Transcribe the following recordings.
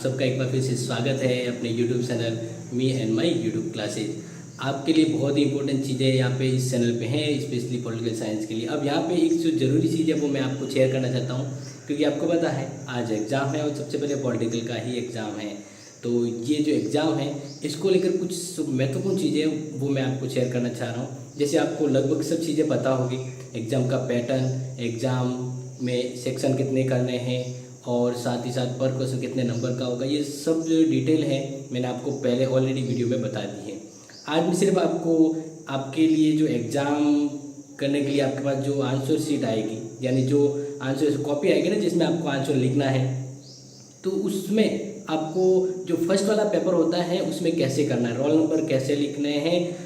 सबका एक बार फिर से स्वागत है अपने YouTube channel me and my YouTube classes. आपके लिए बहुत ही इंपॉर्टेंट चीज़ें यहाँ पे इस चैनल पे हैं, स्पेशली पॉलिटिकल साइंस के लिए। अब यहाँ पे एक जो ज़रूरी चीज़ है वो मैं आपको शेयर करना चाहता हूँ, क्योंकि आपको पता है आज एग्ज़ाम है और सबसे पहले पॉलिटिकल का ही एग्ज़ाम है। तो ये जो एग्ज़ाम है इसको लेकर कुछ महत्वपूर्ण चीज़ें वो मैं आपको शेयर करना चाह रहा हूँ। जैसे आपको लगभग सब चीज़ें पता होगी, एग्ज़ाम का पैटर्न, एग्ज़ाम में सेक्शन कितने करने हैं और साथ ही साथ पर क्वेश्चन कितने नंबर का होगा, ये सब जो डिटेल है मैंने आपको पहले ऑलरेडी वीडियो में बता दी है। आज मैं सिर्फ आपको आपके लिए जो एग्ज़ाम करने के लिए आपके पास जो आंसर शीट आएगी, यानी जो आंसर कॉपी आएगी ना जिसमें आपको आंसर लिखना है, तो उसमें आपको जो फर्स्ट वाला पेपर होता है उसमें कैसे करना है, रोल नंबर कैसे लिखने हैं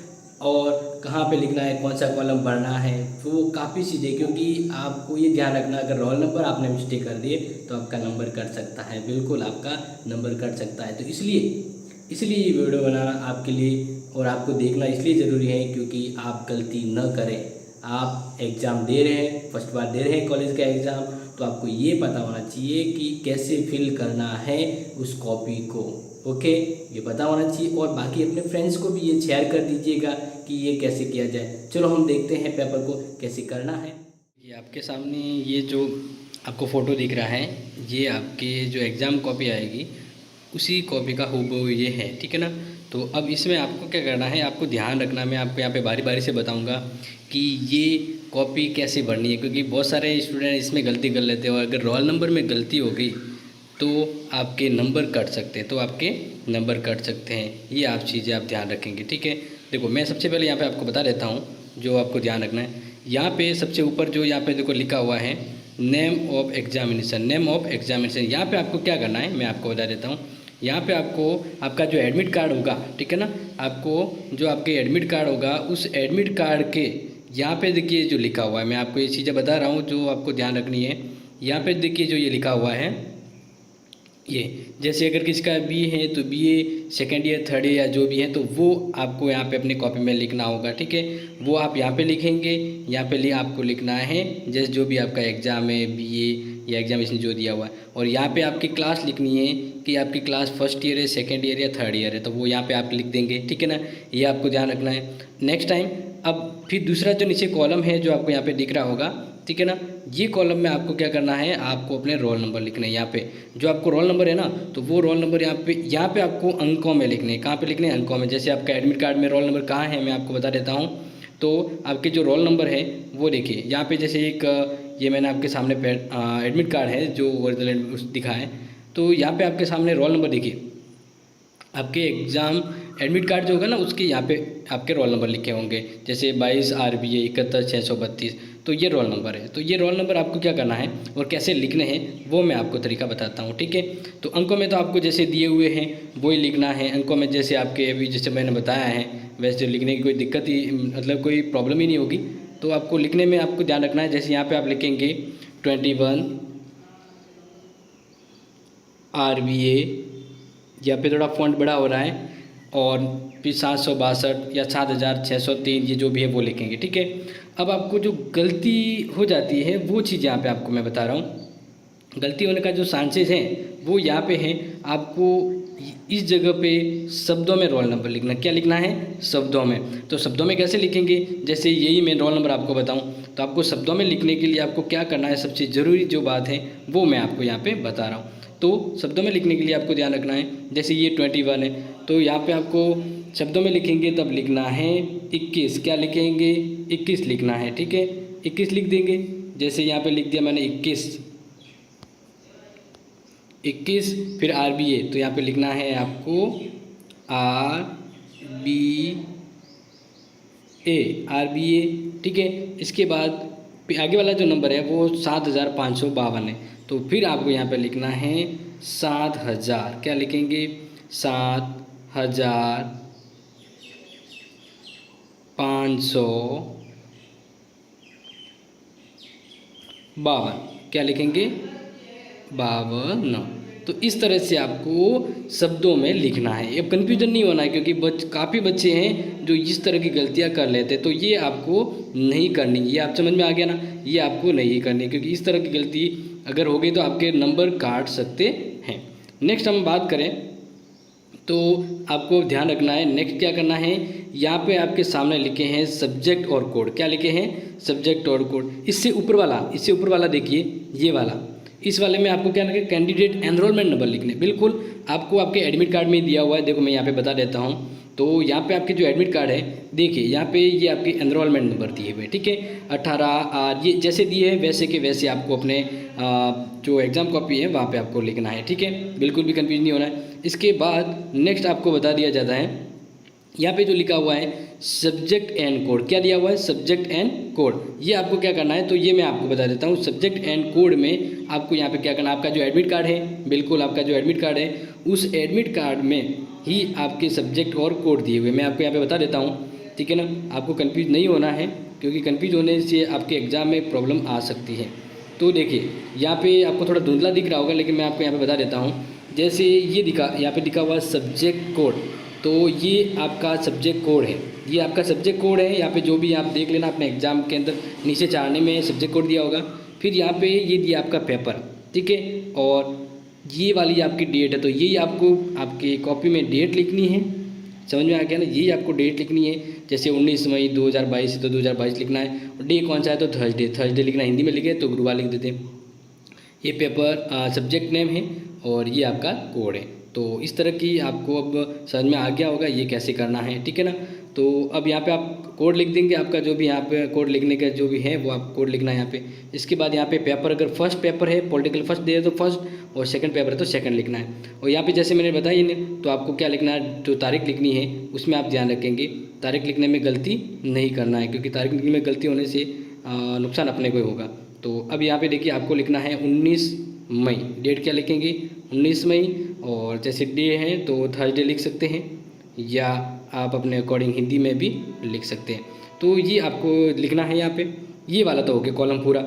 और कहाँ पे लिखना है, कौन सा कॉलम भरना है, तो वो काफ़ी चीज़ें, क्योंकि आपको ये ध्यान रखना अगर रोल नंबर आपने मिस्टेक कर दिए तो आपका नंबर कट सकता है, बिल्कुल आपका नंबर कट सकता है। तो इसलिए ये वीडियो बनाना आपके लिए और आपको देखना इसलिए ज़रूरी है क्योंकि आप गलती न करें। आप एग्ज़ाम दे रहे हैं, फर्स्ट बार दे रहे हैं कॉलेज का एग्ज़ाम, तो आपको ये पता होना चाहिए कि कैसे फिल करना है उस कॉपी को। ओके, ये पता होना चाहिए और बाकी अपने फ्रेंड्स को भी ये शेयर कर दीजिएगा कि ये कैसे किया जाए। चलो हम देखते हैं पेपर को कैसे करना है। ये आपके सामने ये जो आपको फ़ोटो दिख रहा है, ये आपके जो एग्ज़ाम कॉपी आएगी उसी कॉपी का हूबहू ये है, ठीक है ना। तो अब इसमें आपको क्या करना है, आपको ध्यान रखना, मैं आपको यहाँ पे बारी बारी से बताऊँगा कि ये कॉपी कैसे भरनी है, क्योंकि बहुत सारे स्टूडेंट इसमें गलती कर लेते हैं और अगर रोल नंबर में गलती हो गई तो आपके नंबर कट सकते हैं, ये आप चीज़ें आप ध्यान रखेंगे, ठीक है। देखो मैं सबसे पहले यहाँ पे आपको बता देता हूँ जो आपको ध्यान रखना है। यहाँ पे सबसे ऊपर जो यहाँ पे देखो लिखा हुआ है नेम ऑफ एग्जामिनेशन, यहाँ पे आपको क्या करना है मैं आपको बता देता हूँ। यहाँ पे आपको आपका जो एडमिट कार्ड होगा, ठीक है ना, आपको जो आपके एडमिट कार्ड होगा उस एडमिट कार्ड के यहाँ पे देखिए जो लिखा हुआ है, मैं आपको ये चीज़ें बता रहा हूँ जो आपको ध्यान रखनी है। यहाँ पे देखिए जो ये लिखा हुआ है, ये जैसे अगर किसी का बी है तो BA second year third year या जो भी है तो वो आपको यहाँ पे अपने कॉपी में लिखना होगा, ठीक है। वो आप यहाँ पे लिखेंगे, यहाँ पे आपको लिखना है जैसे जो भी आपका एग्ज़ाम है BA या एग्जामिनेशन जो दिया हुआ है, और यहाँ पे आपकी क्लास लिखनी है कि आपकी क्लास फर्स्ट ईयर है, सेकेंड ईयर या थर्ड ईयर है, तो वो यहाँ पे आप लिख देंगे, ठीक है ना। ये आपको ध्यान रखना है। नेक्स्ट टाइम अब फिर दूसरा जो नीचे कॉलम है जो आपको यहाँ पे दिख रहा होगा, ठीक है ना, ये कॉलम में आपको क्या करना है, आपको अपने रोल नंबर लिखने हैं। यहाँ पे जो आपको रोल नंबर है ना, तो वो रोल नंबर यहाँ पे आपको अंकों में लिखने हैं। कहाँ पे लिखने हैं, अंकों में। जैसे आपका एडमिट कार्ड में रोल नंबर कहाँ है मैं आपको बता देता हूँ। तो आपके जो रोल नंबर है वो देखिए यहाँ पे, जैसे एक ये मैंने आपके सामने एडमिट कार्ड है जो ओरिजिनल दिखा है, तो यहाँ पे आपके सामने रोल नंबर देखिए, आपके एग्ज़ाम एडमिट कार्ड जो होगा ना उसके यहाँ पे आपके रोल नंबर लिखे होंगे, जैसे 22 RBA 71 632, तो ये रोल नंबर है। तो ये रोल नंबर आपको क्या करना है और कैसे लिखने हैं वो मैं आपको तरीका बताता हूँ, ठीक है। तो अंकों में तो आपको जैसे दिए हुए हैं वो ही लिखना है। अंकों में जैसे आपके अभी जैसे मैंने बताया है वैसे लिखने की कोई दिक्कत ही मतलब कोई प्रॉब्लम ही नहीं होगी। तो आपको लिखने में आपको ध्यान रखना है, जैसे यहाँ पर आप लिखेंगे 21 RBA, यहाँ पे थोड़ा फॉन्ट बड़ा हो रहा है, और फिर 762 या 7603 ये जो भी है वो लिखेंगे, ठीक है। अब आपको जो गलती हो जाती है वो चीज़ यहाँ पे आपको मैं बता रहा हूँ। गलती होने का जो चांसेस हैं वो यहाँ पे हैं। आपको इस जगह पे शब्दों में रोल नंबर लिखना, क्या लिखना है, शब्दों में। तो शब्दों में कैसे लिखेंगे, जैसे यही मैं रोल नंबर आपको बताऊँ तो आपको शब्दों में लिखने के लिए आपको क्या करना है, सबसे ज़रूरी जो बात है वो मैं आपको यहाँ पर बता रहा हूँ। तो शब्दों में लिखने के लिए आपको ध्यान रखना है, जैसे ये 21 है तो यहाँ पे आपको शब्दों में लिखेंगे तब लिखना है 21, क्या लिखेंगे 21 लिखना है, ठीक है। 21 लिख देंगे, जैसे यहाँ पे लिख दिया मैंने 21, फिर RBA, तो यहाँ पे लिखना है आपको RBA, ठीक है। इसके बाद आगे वाला जो नंबर है वो 7552 है, तो फिर आपको यहाँ पे लिखना है 7000, क्या लिखेंगे 7552, क्या लिखेंगे 52। तो इस तरह से आपको शब्दों में लिखना है। अब कन्फ्यूजन नहीं होना है, क्योंकि काफ़ी बच्चे हैं जो इस तरह की गलतियां कर लेते हैं, तो ये आपको नहीं करनी। ये आप समझ में आ गया ना, ये आपको नहीं करनी, क्योंकि इस तरह की गलती अगर हो गई तो आपके नंबर काट सकते हैं। नेक्स्ट हम बात करें तो आपको ध्यान रखना है, नेक्स्ट क्या करना है, यहाँ पे आपके सामने लिखे हैं सब्जेक्ट और कोड। क्या लिखे हैं? सब्जेक्ट और कोड। इससे ऊपर वाला देखिए, ये वाला, इस वाले में आपको क्या लिखना है? कैंडिडेट एनरोलमेंट नंबर लिखने। बिल्कुल आपको आपके एडमिट कार्ड में दिया हुआ है। देखो मैं यहाँ पे बता देता हूँ। तो यहाँ पे आपके जो एडमिट कार्ड है, देखिए यहाँ पे ये आपके एनरोलमेंट नंबर दिए हुए, ठीक है। 18 ये जैसे दिए हैं वैसे के वैसे आपको अपने जो एग्ज़ाम कॉपी है वहाँ पे आपको लिखना है, ठीक है। बिल्कुल भी कन्फ्यूज नहीं होना है। इसके बाद नेक्स्ट आपको बता दिया जाता है, यहाँ पे जो लिखा हुआ है सब्जेक्ट एंड कोड, क्या दिया हुआ है? Subject and code. ये आपको क्या करना है, तो ये मैं आपको बता देता हूँ। सब्जेक्ट एंड कोड में आपको यहाँ पे क्या करना है, आपका जो एडमिट कार्ड है, बिल्कुल आपका जो एडमिट कार्ड है, उस एडमिट कार्ड में ही आपके सब्जेक्ट और कोड दिए हुए मैं आपको यहाँ पे बता देता हूँ, ठीक है ना। आपको कन्फ्यूज नहीं होना है, क्योंकि कन्फ्यूज होने से आपके एग्ज़ाम में प्रॉब्लम आ सकती है। तो देखिए यहाँ पे आपको थोड़ा धुंधला दिख रहा होगा, लेकिन मैं आपको यहाँ पे बता देता हूँ। जैसे ये यहाँ पे लिखा हुआ सब्जेक्ट कोड, तो ये आपका सब्जेक्ट कोड है, ये आपका सब्जेक्ट कोड है। यहाँ पे जो भी आप देख लेना अपने एग्ज़ाम के अंदर नीचे चारने में सब्जेक्ट कोड दिया होगा। फिर यहाँ पे ये दिया आपका पेपर, ठीक है, और ये वाली आपकी डेट है। तो यही आपको आपकी कॉपी में डेट लिखनी है। समझ में आ गया ना? यही आपको डेट लिखनी है। जैसे 19 मई 2022 है तो 2022 लिखना है। और डे कौन सा है तो थर्सडे लिखना है। हिंदी में लिखे तो गुरुवार लिख देते हैं। ये पेपर सब्जेक्ट नेम है और ये आपका कोड है। तो इस तरह की आपको अब समझ में आ गया होगा ये कैसे करना है, ठीक है ना। तो अब यहाँ पे आप कोड लिख देंगे, आपका जो भी यहाँ पे कोड लिखने का जो भी है वो आप कोड लिखना है यहाँ पे। इसके बाद यहाँ पे पेपर, अगर फर्स्ट पेपर है पॉलिटिकल फर्स्ट दे तो फर्स्ट, और सेकंड पेपर है तो सेकंड लिखना है। और यहाँ पे जैसे मैंने बताया नहीं, तो आपको क्या लिखना है, जो तारीख लिखनी है उसमें आप ध्यान रखेंगे, तारीख लिखने में गलती नहीं करना है, क्योंकि तारीख लिखने में गलती होने से नुकसान अपने को ही होगा। तो अब यहाँ पे देखिए आपको लिखना है 19 मई। डेट क्या लिखेंगे? 19 मई। और जैसे डे है तो थर्सडे लिख सकते हैं, या आप अपने अकॉर्डिंग हिंदी में भी लिख सकते हैं। तो ये आपको लिखना है यहाँ पे। ये वाला तो हो गया कॉलम पूरा,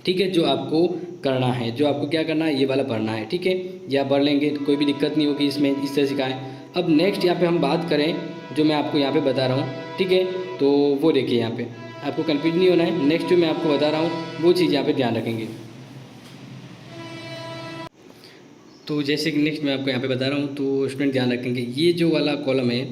ठीक है, जो आपको करना है, जो आपको क्या करना है ये वाला भरना है, ठीक है। ये आप भर लेंगे तो कोई भी दिक्कत नहीं होगी इसमें, इस तरह से का है। अब नेक्स्ट यहाँ पे हम बात करें जो मैं आपको यहाँ पे बता रहा हूँ, ठीक है। तो वो देखिए यहाँ पे आपको कन्फ्यूज नहीं होना है। नेक्स्ट जो मैं आपको बता रहा हूँ वो चीज़ यहाँ पे ध्यान रखेंगे। तो जैसे कि नेक्स्ट मैं आपको यहाँ पे बता रहा हूँ, तो स्टूडेंट ध्यान रखेंगे, ये जो वाला कॉलम है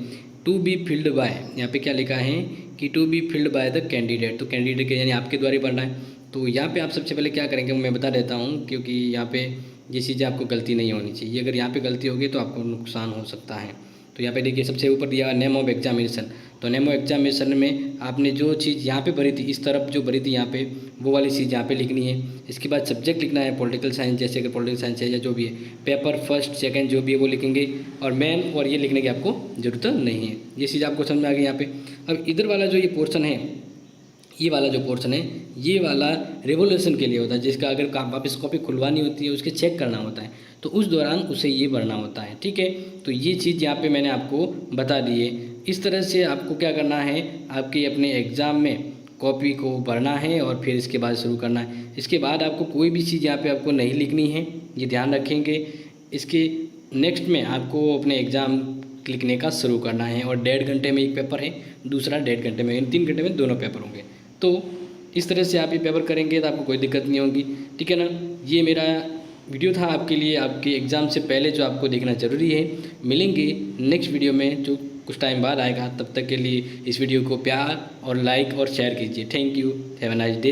टू बी फिल्ड बाय, यहाँ पे क्या लिखा है कि to be filled by the candidate. तो कैंडिडेट के यानी आपके द्वारा ही पढ़ना है। तो यहाँ पे आप सबसे पहले क्या करेंगे मैं बता देता हूँ, क्योंकि यहाँ पे ये चीज़ें आपको गलती नहीं होनी चाहिए। अगर यहाँ पे गलती होगी तो आपको नुकसान हो सकता है। तो यहाँ पे देखिए सबसे ऊपर दिया नेम ऑफ एग्जामिनेशन। तो नेम ऑफ एग्जामिनेशन में आपने जो चीज़ यहाँ पे भरी थी, इस तरफ जो भरी थी यहाँ पे, वो वाली चीज़ यहाँ पे लिखनी है। इसके बाद सब्जेक्ट लिखना है पॉलिटिकल साइंस, जैसे अगर पॉलिटिकल साइंस है या जो भी है। पेपर फर्स्ट सेकंड जो भी है वो लिखेंगे, और मेन और ये लिखने की आपको ज़रूरत नहीं है। ये चीज़ आपको समझ में आ गई यहाँ पे। अब इधर वाला जो ये पोर्शन है, ये वाला जो पोर्शन है, ये वाला रिवोल्यूशन के लिए होता है, जिसका अगर वापस कॉपी खुलवानी होती है, उसके चेक करना होता है, तो उस दौरान उसे ये भरना होता है, ठीक है। तो ये चीज़ यहाँ पे मैंने आपको बता दी है। इस तरह से आपको क्या करना है, आपके अपने एग्ज़ाम में कॉपी को भरना है और फिर इसके बाद शुरू करना है। इसके बाद आपको कोई भी चीज़ यहाँ पे आपको नहीं लिखनी है, ये ध्यान रखेंगे। इसके नेक्स्ट में आपको अपने एग्ज़ाम लिखने का शुरू करना है, और 1.5 घंटे में एक पेपर है, दूसरा 1.5 घंटे में, 3 घंटे में दोनों पेपर होंगे। तो इस तरह से आप ये पेपर करेंगे तो आपको कोई दिक्कत नहीं होगी, ठीक है ना। ये मेरा वीडियो था आपके लिए, आपके एग्ज़ाम से पहले जो आपको देखना ज़रूरी है। मिलेंगे नेक्स्ट वीडियो में जो कुछ टाइम बाद आएगा। तब तक के लिए इस वीडियो को प्यार और लाइक और शेयर कीजिए। Thank you, have a nice day.